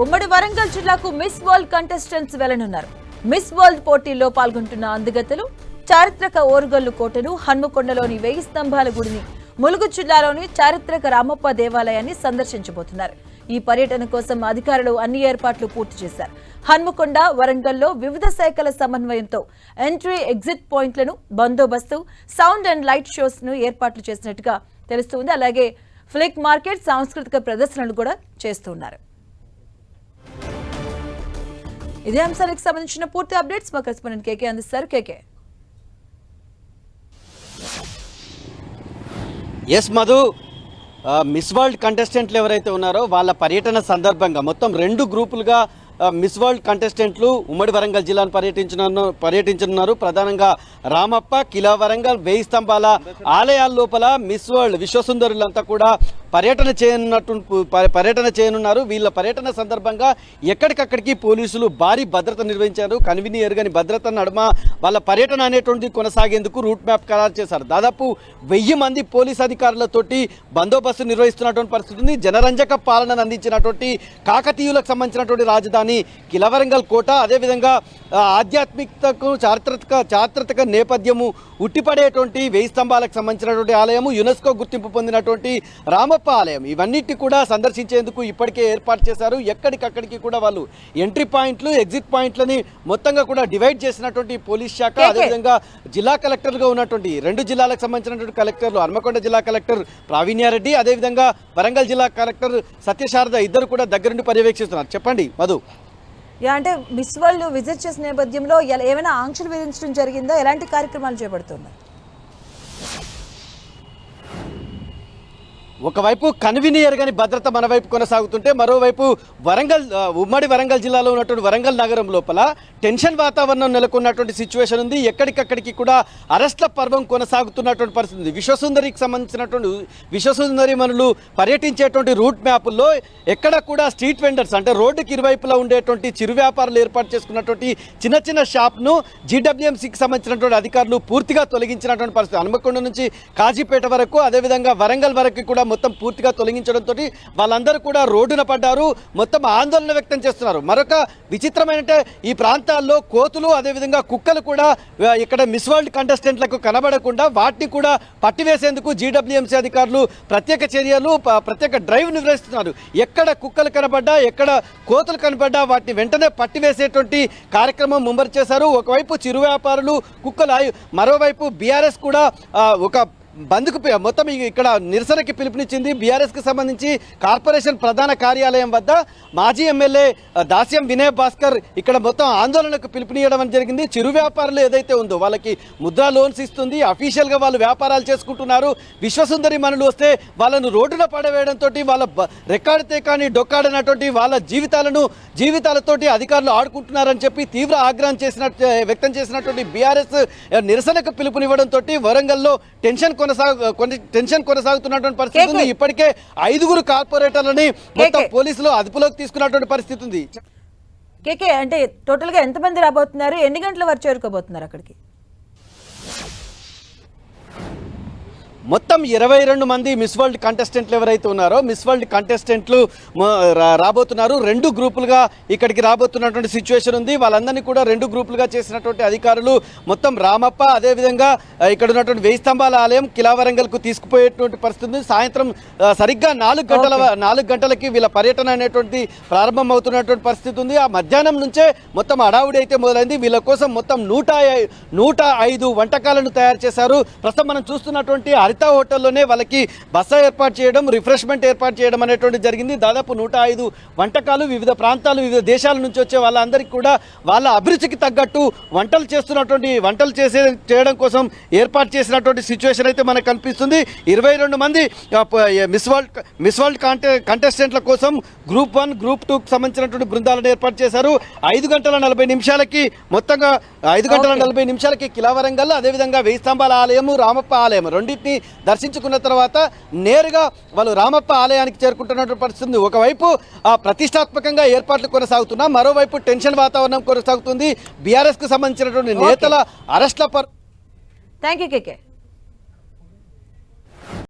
ఉమ్మడి వరంగల్ జిల్లాకు Miss World contestants వెళ్లనున్నారు. మిస్ వరల్డ్ పోటీల్లో పాల్గొంటున్న అందగత్తెలు చారిత్రక ఓరుగల్లు కోటను, హన్మకొండలోని 1000 స్తంభాల గుడిని, ములుగు జిల్లాలోని చారిత్రక రామప్ప దేవాలయాన్ని సందర్శించబోతున్నారు. ఈ పర్యటన కోసం అధికారులు అన్ని ఏర్పాట్లు పూర్తి చేశారు. హన్మకొండ, వరంగల్లో వివిధ శాఖల సమన్వయంతో ఎంట్రీ, ఎగ్జిట్ పాయింట్లను, బందోబస్తు, సౌండ్ అండ్ లైట్ షోస్ ను ఏర్పాట్లు చేసినట్టుగా తెలుస్తుంది. అలాగే ఫ్లిక్ మార్కెట్, సాంస్కృతిక ప్రదర్శనలు కూడా చేస్తున్నారు. ఇదే అంశానికి సంబంధించిన పూర్తి అప్డేట్స్ మా కరెస్పాండెంట్ కేకే అందిస్తారు. కేకే. ఎస్ మధు, మిస్ వరల్డ్ కంటెస్టెంట్లు ఎవరైతే ఉన్నారో వాళ్ళ పర్యటన సందర్భంగా మొత్తం 2 గ్రూపులుగా మిస్ వరల్డ్ కంటెస్టెంట్లు ఉమ్మడి వరంగల్ జిల్లాను పర్యటించనున్నారు. ప్రధానంగా రామప్ప, కిలా వరంగల్, 1000 స్తంభాల ఆలయాల లోపల మిస్ వరల్డ్ విశ్వసుందరులంతా కూడా పర్యటన చేయనున్నారు. వీళ్ళ పర్యటన సందర్భంగా ఎక్కడికక్కడికి పోలీసులు భారీ భద్రత నిర్వహించారు. కనివిని ఎరుగని భద్రత నడుమ వాళ్ళ పర్యటన అనేటువంటిది కొనసాగేందుకు రూట్ మ్యాప్ ఖరారు చేశారు. దాదాపు 1000 మంది పోలీస్ అధికారులతోటి బందోబస్తు నిర్వహిస్తున్నటువంటి పరిస్థితి ఉంది. జనరంజక పాలనను అందించినటువంటి కాకతీయులకు సంబంధించినటువంటి రాజధాని కిలవరంగల్ కోట, అదేవిధంగా ఆధ్యాత్మికతకు చారిత్రక నేపథ్యము ఉట్టిపడేటువంటి 1000 స్తంభాలకు సంబంధించినటువంటి ఆలయము, యునెస్కో గుర్తింపు పొందినటువంటి రామప్ప ఆలయం, ఇవన్నిటి కూడా సందర్శించేందుకు ఇప్పటికే ఏర్పాటు చేశారు. ఎక్కడికక్కడికి కూడా వాళ్ళు ఎంట్రీ పాయింట్లు, ఎగ్జిట్ పాయింట్లని మొత్తంగా కూడా డివైడ్ చేసినటువంటి పోలీస్ శాఖ, అదేవిధంగా జిల్లా కలెక్టర్గా ఉన్నటువంటి 2 జిల్లాలకు సంబంధించినటువంటి కలెక్టర్లు, హన్మకొండ జిల్లా కలెక్టర్ ప్రావీణ్యారెడ్డి, అదేవిధంగా వరంగల్ జిల్లా కలెక్టర్ సత్యశారద ఇద్దరు కూడా దగ్గరుండి పర్యవేక్షిస్తున్నారు. చెప్పండి మధు. అంటే మిస్ వరల్డ్ విజిట్ చేసిన నేపథ్యంలో ఏమైనా ఆంక్షలు విధించడం జరిగిందా? ఎలాంటి కార్యక్రమాలు చేపడుతున్నారు? ఒకవైపు కన్విని ఎరగని భద్రత మన వైపు కొనసాగుతుంటే, మరోవైపు ఉమ్మడి వరంగల్ జిల్లాలో ఉన్నటువంటి వరంగల్ నగరం లోపల టెన్షన్ వాతావరణం నెలకొన్నటువంటి సిచ్యువేషన్ ఉంది. ఎక్కడికక్కడికి కూడా అరెస్ట్ల పర్వం కొనసాగుతున్నటువంటి పరిస్థితి ఉంది. విశ్వసుందరికి సంబంధించినటువంటి విశ్వసుందరి మనులు పర్యటించేటువంటి రూట్ మ్యాపుల్లో ఎక్కడ కూడా స్ట్రీట్ వెండర్స్ అంటే రోడ్డుకి ఇరువైపులా ఉండేటువంటి చిరు వ్యాపారులు ఏర్పాటు చేసుకున్నటువంటి చిన్న చిన్న షాప్ను జీడబ్ల్యూఎంసీకి సంబంధించినటువంటి అధికారులు పూర్తిగా తొలగించినటువంటి పరిస్థితి. హన్మకొండ నుంచి కాజీపేట వరకు, అదేవిధంగా వరంగల్ వరకు కూడా మొత్తం పూర్తిగా తొలగించడంతో వాళ్ళందరూ కూడా రోడ్డున పడ్డారు. మొత్తం ఆందోళన వ్యక్తం చేస్తున్నారు. మరొక విచిత్రమైన ఈ ప్రాంతాల్లో కోతులు, అదేవిధంగా కుక్కలు కూడా ఇక్కడ మిస్ వరల్డ్ కంటెస్టెంట్లకు కనబడకుండా వాటిని కూడా పట్టివేసేందుకు జీడబ్ల్యూఎంసీ అధికారులు ప్రత్యేక చర్యలు, ప్రత్యేక డ్రైవ్ నిర్వహిస్తున్నారు. ఎక్కడ కుక్కలు కనబడ్డా, ఎక్కడ కోతులు కనబడ్డా వాటిని వెంటనే పట్టివేసేటువంటి కార్యక్రమం ముమ్మరు చేశారు. ఒకవైపు చిరు వ్యాపారులు, కుక్కలు, మరోవైపు బీఆర్ఎస్ కూడా ఒక బంద్కు మొత్తం ఇక్కడ నిరసనకి పిలుపునిచ్చింది. బీఆర్ఎస్కి సంబంధించి కార్పొరేషన్ ప్రధాన కార్యాలయం వద్ద మాజీ ఎమ్మెల్యే దాస్యం వినయ్ భాస్కర్ ఇక్కడ మొత్తం ఆందోళనకు పిలుపునియడం జరిగింది. చిరు వ్యాపారులు ఏదైతే ఉందో వాళ్ళకి ముద్రా లోన్స్ ఇస్తుంది, అఫీషియల్గా వాళ్ళు వ్యాపారాలు చేసుకుంటున్నారు. విశ్వసుందరి మనులు వస్తే వాళ్ళను రోడ్డున పడవేయడంతో వాళ్ళ రెక్కాడితే కానీ డొక్కాడనటువంటి వాళ్ళ జీవితాలతోటి అధికారులు ఆడుకుంటున్నారని చెప్పి తీవ్ర ఆగ్రహం వ్యక్తం చేసినటువంటి బీఆర్ఎస్ నిరసనకు పిలుపునివ్వడంతో వరంగల్లో టెన్షన్ కొనసాగుతున్నటువంటి పరిస్థితి ఉంది. ఇప్పటికే 5 కార్పొరేటర్లని మొత్తం పోలీసులు అదుపులోకి తీసుకున్నటువంటి పరిస్థితి ఉంది. కేకే, అంటే టోటల్ గా ఎంతమంది రాబోతున్నారు? ఎన్ని గంటల వరకు చేరుకోబోతున్నారు అక్కడికి? మొత్తం 22 మంది మిస్ వరల్డ్ కంటెస్టెంట్లు ఎవరైతే ఉన్నారో మిస్ వరల్డ్ కంటెస్టెంట్లు రాబోతున్నారు. 2 గ్రూపులుగా ఇక్కడికి రాబోతున్నటువంటి సిచ్యువేషన్ ఉంది. వాళ్ళందరినీ కూడా 2 గ్రూపులుగా చేసినటువంటి అధికారులు మొత్తం రామప్ప, అదేవిధంగా ఇక్కడ ఉన్నటువంటి 1000 స్తంభాల ఆలయం, కిలావరంగల్కు తీసుకుపోయేటువంటి పరిస్థితి ఉంది. సాయంత్రం సరిగ్గా 4 గంటలకి వీళ్ళ పర్యటన అనేటువంటి ప్రారంభం అవుతున్నటువంటి పరిస్థితి ఉంది. ఆ మధ్యాహ్నం నుంచే మొత్తం అడావుడి అయితే మొదలైంది. వీళ్ళ కోసం మొత్తం 105 వంటకాలను తయారు చేశారు. ప్రస్తుతం మనం చూస్తున్నటువంటి హరిత హోటల్లోనే వాళ్ళకి బస ఏర్పాటు చేయడం, రిఫ్రెష్మెంట్ ఏర్పాటు చేయడం అనేటువంటి జరిగింది. దాదాపు 105 వంటకాలు వివిధ ప్రాంతాలు, వివిధ దేశాల నుంచి వచ్చే వాళ్ళందరికీ కూడా వాళ్ళ అభిరుచికి తగ్గట్టు వంటలు చేయడం కోసం ఏర్పాటు చేసినటువంటి సిచ్యువేషన్ అయితే మనకు కనిపిస్తుంది. 22 మంది మిస్ వరల్డ్ కంటెస్టెంట్ల కోసం గ్రూప్ 1, గ్రూప్ 2కు సంబంధించినటువంటి బృందాలను ఏర్పాటు చేశారు. 5 గంటల 40 నిమిషాలకి మొత్తంగా 5 గంటల 40 నిమిషాలకి కిలావరంగల్, అదేవిధంగా 1000 స్తంభాల ఆలయము, రామప్ప ఆలయం రెండింటిని దర్శించుకున్న తర్వాత నేరుగా వాళ్ళు రామప్ప ఆలయానికి చేరుకుంటున్నటువంటి పరిస్థితి. ఒకవైపు ప్రతిష్టాత్మకంగా ఏర్పాట్లు కొనసాగుతున్నా, మరోవైపు టెన్షన్ వాతావరణం కొనసాగుతుంది. బీఆర్ఎస్ కు సంబంధించినటువంటి నేతల అరెస్ట్ల థ్యాంక్ యూ కేకే.